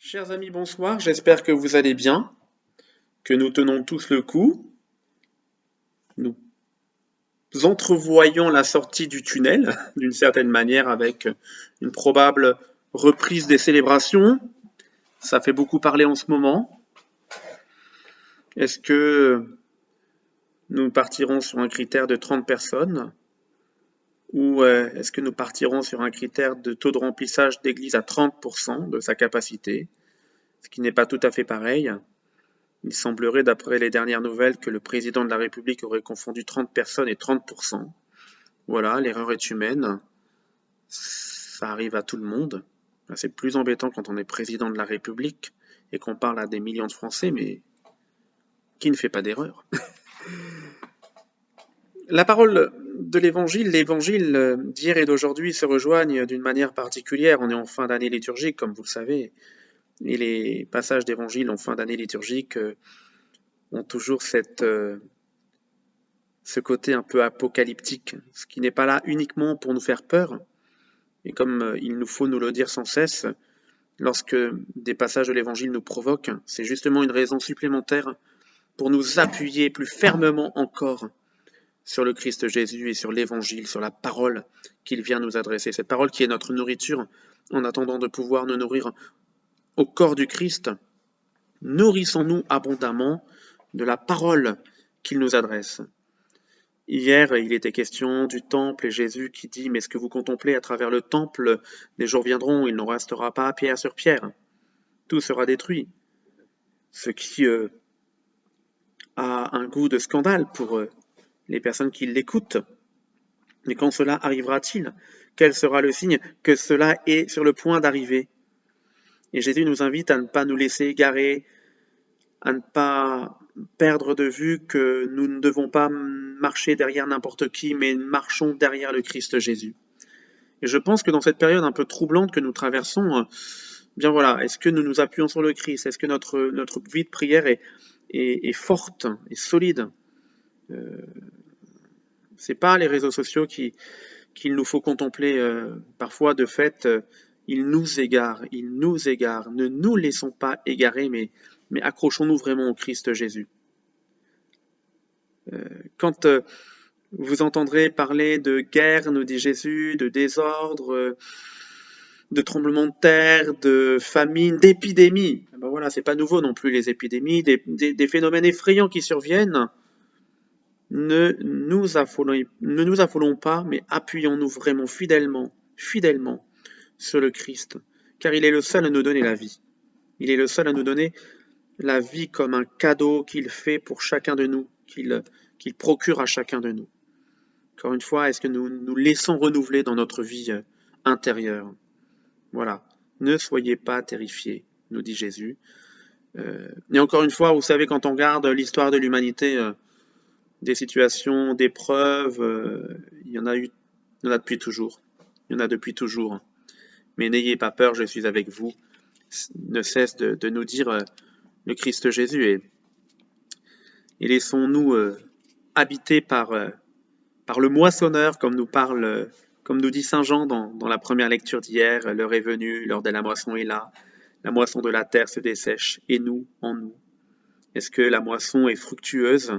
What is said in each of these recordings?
Chers amis, bonsoir, j'espère que vous allez bien, que nous tenons tous le coup. Nous entrevoyons la sortie du tunnel, d'une certaine manière, avec une probable reprise des célébrations. Ça fait beaucoup parler en ce moment. Est-ce que nous partirons sur un critère de 30 personnes ou est-ce que nous partirons sur un critère de taux de remplissage d'église à 30% de sa capacité, ce qui n'est pas tout à fait pareil. Il semblerait, d'après les dernières nouvelles, que le président de la République aurait confondu 30 personnes et 30%. Voilà, l'erreur est humaine. Ça arrive à tout le monde. C'est plus embêtant quand on est président de la République et qu'on parle à des millions de Français, mais qui ne fait pas d'erreur? La parole de l'évangile d'hier et d'aujourd'hui se rejoignent d'une manière particulière. On est en fin d'année liturgique, comme vous le savez, et les passages d'évangile en fin d'année liturgique ont toujours ce côté un peu apocalyptique, ce qui n'est pas là uniquement pour nous faire peur, et comme il nous faut nous le dire sans cesse, lorsque des passages de l'Évangile nous provoquent, c'est justement une raison supplémentaire pour nous appuyer plus fermement encore sur le Christ Jésus et sur l'Évangile, sur la parole qu'il vient nous adresser, cette parole qui est notre nourriture, en attendant de pouvoir nous nourrir au corps du Christ. Nourrissons-nous abondamment de la parole qu'il nous adresse. Hier, il était question du temple et Jésus qui dit « Mais ce que vous contemplez à travers le temple, les jours viendront, il n'en restera pas pierre sur pierre. Tout sera détruit. » Ce qui a un goût de scandale pour les personnes qui l'écoutent. Mais quand cela arrivera-t-il? Quel sera le signe que cela est sur le point d'arriver? Et Jésus nous invite à ne pas nous laisser égarer, à ne pas perdre de vue que nous ne devons pas marcher derrière n'importe qui, mais marchons derrière le Christ Jésus. Et je pense que dans cette période un peu troublante que nous traversons, bien voilà, est-ce que nous nous appuyons sur le Christ? Est-ce que notre vie de prière est forte et solide? C'est pas les réseaux sociaux qu'il nous faut contempler. Parfois, de fait, ils nous égarent, ils nous égarent. Ne nous laissons pas égarer, mais accrochons-nous vraiment au Christ Jésus. Quand vous entendrez parler de guerre, nous dit Jésus, de désordre, de tremblements de terre, de famine, d'épidémies. Ben voilà, c'est pas nouveau non plus les épidémies, des phénomènes effrayants qui surviennent. Ne nous affolons pas, mais appuyons-nous vraiment fidèlement sur le Christ, car il est le seul à nous donner la vie. Il est le seul à nous donner la vie comme un cadeau qu'il fait pour chacun de nous, qu'il procure à chacun de nous. Encore une fois, est-ce que nous nous laissons renouveler dans notre vie intérieure? Voilà. Ne soyez pas terrifiés, nous dit Jésus. Et encore une fois, vous savez, quand on regarde l'histoire de l'humanité, des situations d'épreuves, il y en a depuis toujours. Il y en a depuis toujours. Mais n'ayez pas peur, je suis avec vous. Ne cesse de nous dire le Christ Jésus. Et laissons-nous habiter par le moissonneur, comme nous dit Saint Jean dans la première lecture d'hier. L'heure est venue, l'heure de la moisson est là. La moisson de la terre se dessèche, et nous, en nous. Est-ce que la moisson est fructueuse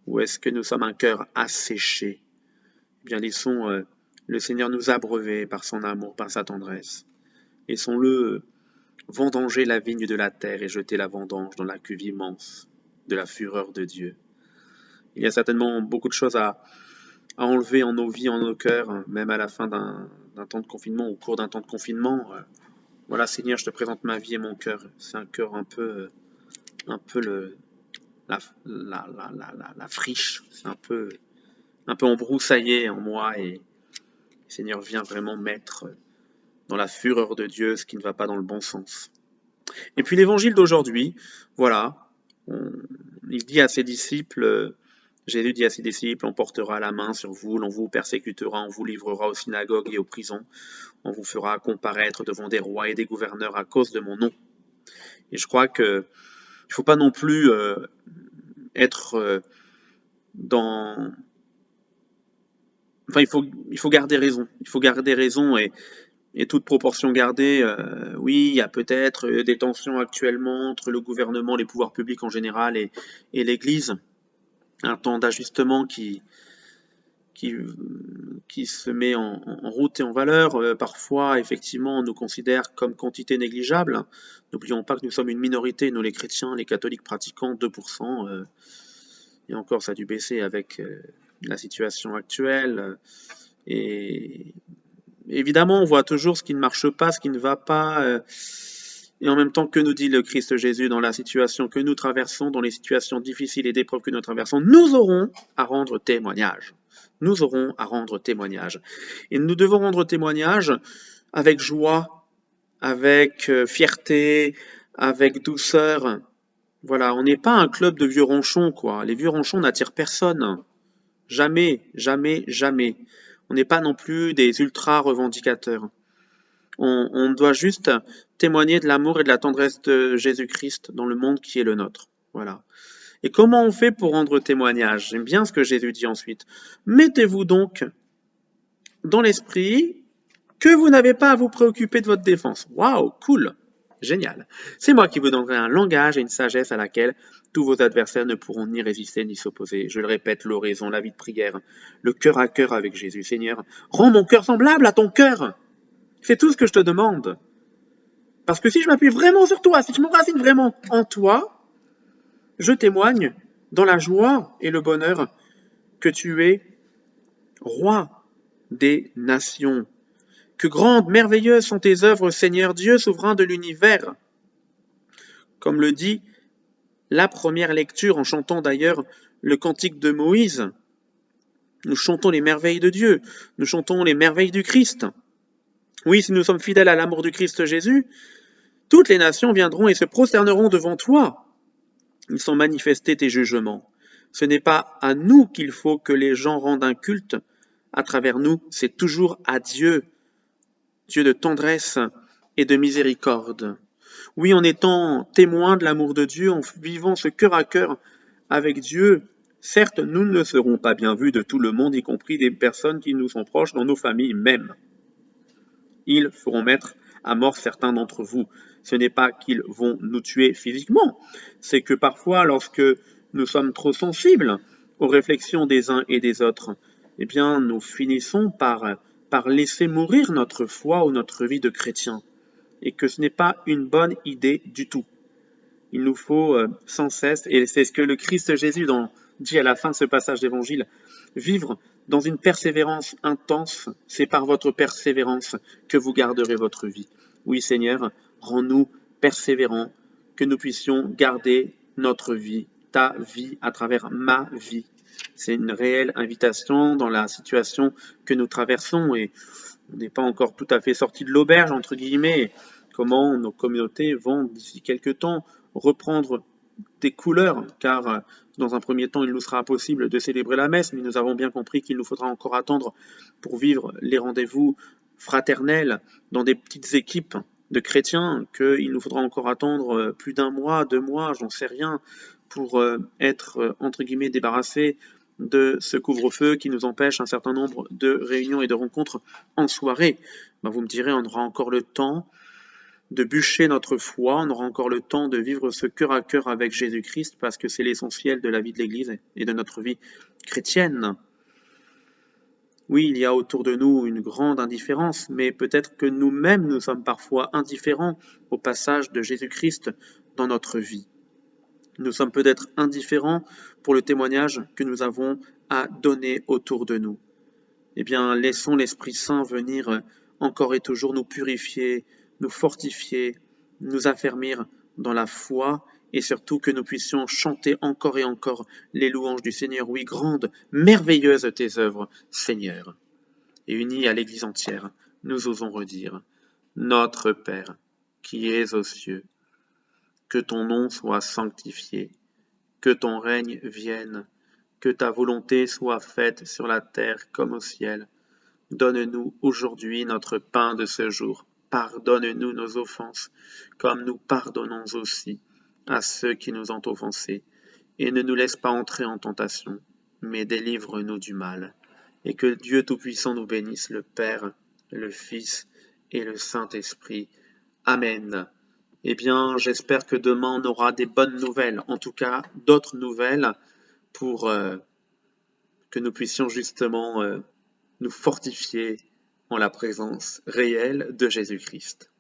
ou est-ce que nous sommes un cœur asséché? Eh bien, laissons le Seigneur nous abreuver par son amour, par sa tendresse. Laissons-le vendanger la vigne de la terre et jeter la vendange dans la cuve immense de la fureur de Dieu. Il y a certainement beaucoup de choses à enlever en nos vies, en nos cœurs, même à la fin d'un temps de confinement, au cours d'un temps de confinement. Voilà, Seigneur, je te présente ma vie et mon cœur. C'est un cœur un peu la friche. C'est un peu embroussaillé en moi et Seigneur, viens vraiment mettre dans la fureur de Dieu ce qui ne va pas dans le bon sens. Et puis l'évangile d'aujourd'hui, voilà, il dit à ses disciples, Jésus dit à ses disciples, on portera la main sur vous, l'on vous persécutera, on vous livrera aux synagogues et aux prisons, on vous fera comparaître devant des rois et des gouverneurs à cause de mon nom. Et je crois que il ne faut pas non plus être Enfin, il faut garder raison. Il faut garder raison et Et toute proportion gardée, oui, il y a peut-être des tensions actuellement entre le gouvernement, les pouvoirs publics en général et l'Église. Un temps d'ajustement qui, qui se met en route et en valeur. Parfois, effectivement, on nous considère comme quantité négligeable. N'oublions pas que nous sommes une minorité, nous les chrétiens, les catholiques pratiquants, 2%. Et encore, ça a dû baisser avec la situation actuelle. Et évidemment, on voit toujours ce qui ne marche pas, ce qui ne va pas. Et en même temps, que nous dit le Christ Jésus dans la situation que nous traversons, dans les situations difficiles et d'épreuves que nous traversons? Nous aurons à rendre témoignage. Nous aurons à rendre témoignage. Et nous devons rendre témoignage avec joie, avec fierté, avec douceur. Voilà, on n'est pas un club de vieux ronchons, quoi. Les vieux ronchons n'attirent personne. Jamais, jamais, jamais. On n'est pas non plus des ultra revendicateurs. On doit juste témoigner de l'amour et de la tendresse de Jésus-Christ dans le monde qui est le nôtre. Voilà. Et comment on fait pour rendre témoignage? J'aime bien ce que Jésus dit ensuite. Mettez-vous donc dans l'esprit que vous n'avez pas à vous préoccuper de votre défense. Waouh, cool, génial. C'est moi qui vous donnerai un langage et une sagesse à laquelle tous vos adversaires ne pourront ni résister ni s'opposer. Je le répète, l'oraison, la vie de prière, le cœur à cœur avec Jésus. Seigneur, rends mon cœur semblable à ton cœur. C'est tout ce que je te demande. Parce que si je m'appuie vraiment sur toi, si je m'enracine vraiment en toi, je témoigne dans la joie et le bonheur que tu es roi des nations. Que grandes, merveilleuses sont tes œuvres, Seigneur Dieu, souverain de l'univers. Comme le dit la première lecture, en chantant d'ailleurs le cantique de Moïse. Nous chantons les merveilles de Dieu, nous chantons les merveilles du Christ. Oui, si nous sommes fidèles à l'amour du Christ Jésus, toutes les nations viendront et se prosterneront devant toi. Ils sont manifestés tes jugements. Ce n'est pas à nous qu'il faut que les gens rendent un culte à travers nous, c'est toujours à Dieu, Dieu de tendresse et de miséricorde. Oui, en étant témoins de l'amour de Dieu, en vivant ce cœur à cœur avec Dieu, certes, nous ne serons pas bien vus de tout le monde, y compris des personnes qui nous sont proches, dans nos familles même. Ils feront mettre à mort certains d'entre vous. Ce n'est pas qu'ils vont nous tuer physiquement, c'est que parfois, lorsque nous sommes trop sensibles aux réflexions des uns et des autres, eh bien, nous finissons par laisser mourir notre foi ou notre vie de chrétien. Et que ce n'est pas une bonne idée du tout. Il nous faut sans cesse, et c'est ce que le Christ Jésus dit à la fin de ce passage d'évangile, vivre dans une persévérance intense, c'est par votre persévérance que vous garderez votre vie. Oui Seigneur, rends-nous persévérants, que nous puissions garder notre vie, ta vie à travers ma vie. C'est une réelle invitation dans la situation que nous traversons et on n'est pas encore tout à fait sorti de l'auberge, entre guillemets. Comment nos communautés vont, d'ici quelques temps, reprendre des couleurs, car dans un premier temps, il nous sera impossible de célébrer la messe, mais nous avons bien compris qu'il nous faudra encore attendre pour vivre les rendez-vous fraternels dans des petites équipes de chrétiens, qu'il nous faudra encore attendre plus d'un mois, 2 mois, j'en sais rien, pour être, entre guillemets, débarrassés de ce couvre-feu qui nous empêche un certain nombre de réunions et de rencontres en soirée. Ben, vous me direz, on aura encore le temps de bûcher notre foi, on aura encore le temps de vivre ce cœur à cœur avec Jésus-Christ parce que c'est l'essentiel de la vie de l'Église et de notre vie chrétienne. Oui, il y a autour de nous une grande indifférence, mais peut-être que nous-mêmes nous sommes parfois indifférents au passage de Jésus-Christ dans notre vie. Nous sommes peut-être indifférents pour le témoignage que nous avons à donner autour de nous. Eh bien, laissons l'Esprit Saint venir encore et toujours nous purifier, nous fortifier, nous affermir dans la foi et surtout que nous puissions chanter encore et encore les louanges du Seigneur. Oui, grandes, merveilleuses tes œuvres, Seigneur. Et unis à l'Église entière, nous osons redire, Notre Père, qui es aux cieux, que ton nom soit sanctifié, que ton règne vienne, que ta volonté soit faite sur la terre comme au ciel. Donne-nous aujourd'hui notre pain de ce jour. Pardonne-nous nos offenses, comme nous pardonnons aussi à ceux qui nous ont offensés. Et ne nous laisse pas entrer en tentation, mais délivre-nous du mal. Et que Dieu Tout-Puissant nous bénisse, le Père, le Fils et le Saint-Esprit. Amen. Eh bien, j'espère que demain on aura des bonnes nouvelles, en tout cas d'autres nouvelles pour que nous puissions justement nous fortifier en la présence réelle de Jésus-Christ.